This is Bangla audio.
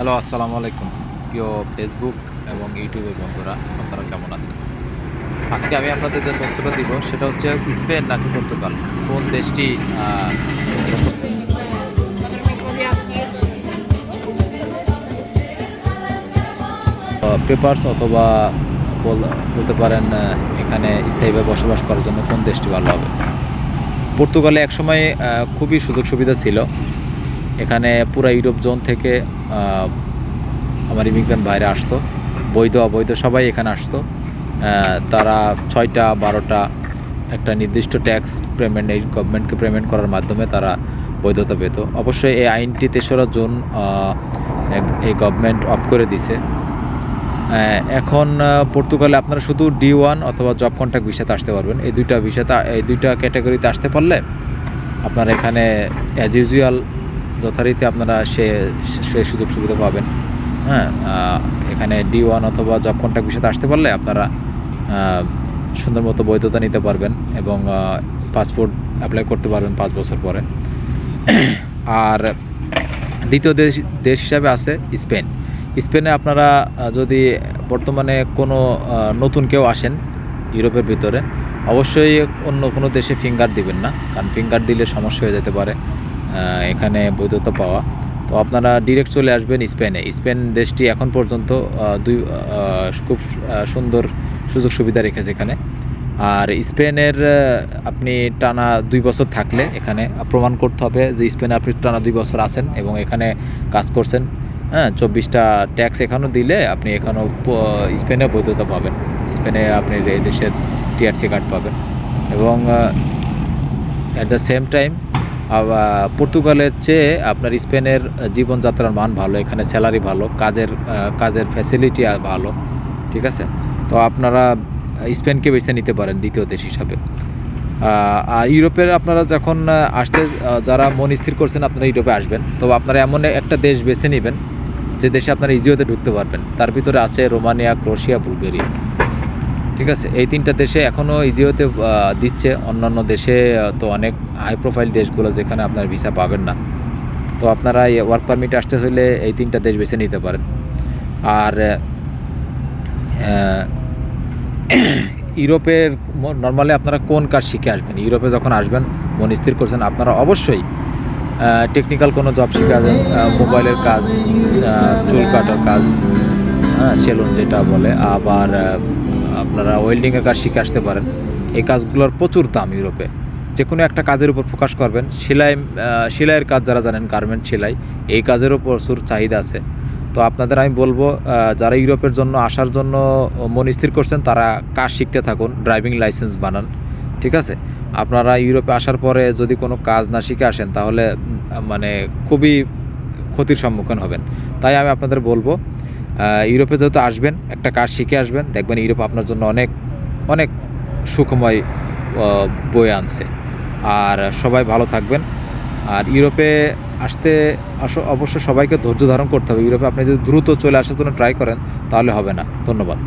হ্যালো, আসসালামু আলাইকুম। প্রিয় ফেসবুক এবং ইউটিউবের বন্ধুরা, আপনারা কেমন আছেন? আজকে আমি আপনাদের যে তথ্যটা দিব সেটা হচ্ছে স্পেন নাকি পর্তুগাল, কোন দেশটি ভ্রমণ পেপারস অথবা বলতে পারেন এখানে স্থায়ীভাবে বসবাস করার জন্য কোন দেশটি ভালো হবে। পর্তুগালে একসময় খুবই সুযোগ সুবিধা ছিল। এখানে পুরা ইউরোপ জোন থেকে আহ, আমার ইমিগ্রেন্ট বাইরে আসতো, বৈধ অবৈধ সবাই এখানে আসতো। তারা 6টা 12টা একটা নির্দিষ্ট ট্যাক্স পেমেন্ট এই গভর্নমেন্টকে পেমেন্ট করার মাধ্যমে তারা বৈধতা পেত। অবশ্যই এই আইনটি 3রা জুন এই গভর্নমেন্ট অফ করে দিছে। এখন পর্তুগালে আপনারা শুধু D1 অথবা জব কন্ট্রাক্ট ভিসাতে আসতে পারবেন। এই দুইটা ক্যাটাগরিতে আসতে পারলে আপনারা এখানে অ্যাজ ইউজুয়াল যথারীতি আপনারা সে সুযোগ সুবিধা পাবেন। হ্যাঁ, এখানে D1 অথবা জব কন্ট্রাক্ট ভিসাতে আসতে পারলে আপনারা সুন্দর মতো বৈধতা নিতে পারবেন এবং পাসপোর্ট অ্যাপ্লাই করতে পারবেন 5 বছর পরে। আর দ্বিতীয় দেশ হিসাবে আছে স্পেন। স্পেনে আপনারা যদি বর্তমানে কোনো নতুন কেউ আসেন ইউরোপের ভিতরে, অবশ্যই অন্য কোনো দেশে ফিঙ্গার দিবেন না, কারণ ফিঙ্গার দিলে সমস্যা হয়ে যেতে পারে এখানে বৈধতা পাওয়া। তো আপনারা ডিরেক্ট চলে আসবেন স্পেনে। স্পেন দেশটি এখন পর্যন্ত খুব সুন্দর সুযোগ সুবিধা রেখেছে এখানে। আর স্পেনের আপনি টানা 2 বছর থাকলে এখানে প্রমাণ করতে হবে যে স্পেনে আপনি টানা 2 বছর আছেন এবং এখানে কাজ করছেন। হ্যাঁ, 24টা ট্যাক্স এখানেও দিলে আপনি এখানেও স্পেনে বৈধতা পাবেন। স্পেনে আপনি এই দেশের টিআরসি কার্ড পাবেন এবং অ্যাট দ্য সেম টাইম পর্তুগালের চেয়ে আপনার স্পেনের জীবনযাত্রার মান ভালো, এখানে স্যালারি ভালো, কাজের ফ্যাসিলিটি ভালো। ঠিক আছে, তো আপনারা স্পেনকে বেছে নিতে পারেন দ্বিতীয় দেশ হিসাবে। আর ইউরোপের আপনারা যখন যারা মন স্থির করছেন আপনারা ইউরোপে আসবেন, তো আপনারা এমন একটা দেশ বেছে নেবেন যে দেশে আপনারা ইজিওতে ঢুকতে পারবেন। তার ভিতরে আছে রোমানিয়া, ক্রোয়েশিয়া, বুলগেরিয়া। ঠিক আছে, এই 3টা দেশে এখনও ইজিওতে দিচ্ছে। অন্যান্য দেশে তো অনেক হাই প্রোফাইল দেশগুলো যেখানে আপনার ভিসা পাবেন না। তো আপনারা ওয়ার্ক পারমিটে আসতে হলে এই 3টা দেশ বেছে নিতে পারেন। আর ইউরোপের নর্মালি আপনারা কোন কাজ শিখে আসবেন? ইউরোপে যখন আসবেন, মন স্থির করছেন, আপনারা অবশ্যই টেকনিক্যাল কোনো জব শিখে আসবেন। মোবাইলের কাজ, চুল কাটার কাজ, হ্যাঁ, সেলুন যেটা বলে। আবার আপনারা ওয়েল্ডিংয়ের কাজ শিখে আসতে পারেন। এই কাজগুলোর প্রচুর দাম ইউরোপে। যে কোনো একটা কাজের উপর ফোকাস করবেন। সেলাইয়ের কাজ যারা জানেন, গার্মেন্ট সেলাই, এই কাজেরও প্রচুর চাহিদা আছে। তো আপনাদের আমি বলবো, যারা ইউরোপের জন্য আসার জন্য মন স্থির করছেন তারা কাজ শিখতে থাকুন, ড্রাইভিং লাইসেন্স বানান। ঠিক আছে, আপনারা ইউরোপে আসার পরে যদি কোনো কাজ না শিখে আসেন তাহলে মানে খুবই ক্ষতির সম্মুখীন হবেন। তাই আমি আপনাদের বলবো, ইউরোপে যেহেতু আসবেন, একটা কাজ শিখে আসবেন, দেখবেন ইউরোপ আপনার জন্য অনেক অনেক সুখময় বয়ে আনছে। আর সবাই ভালো থাকবেন। আর ইউরোপে আসতে অবশ্য সবাইকে ধৈর্য ধারণ করতে হবে। ইউরোপে আপনি যদি দ্রুত চলে আসার জন্য ট্রাই করেন তাহলে হবে না। ধন্যবাদ।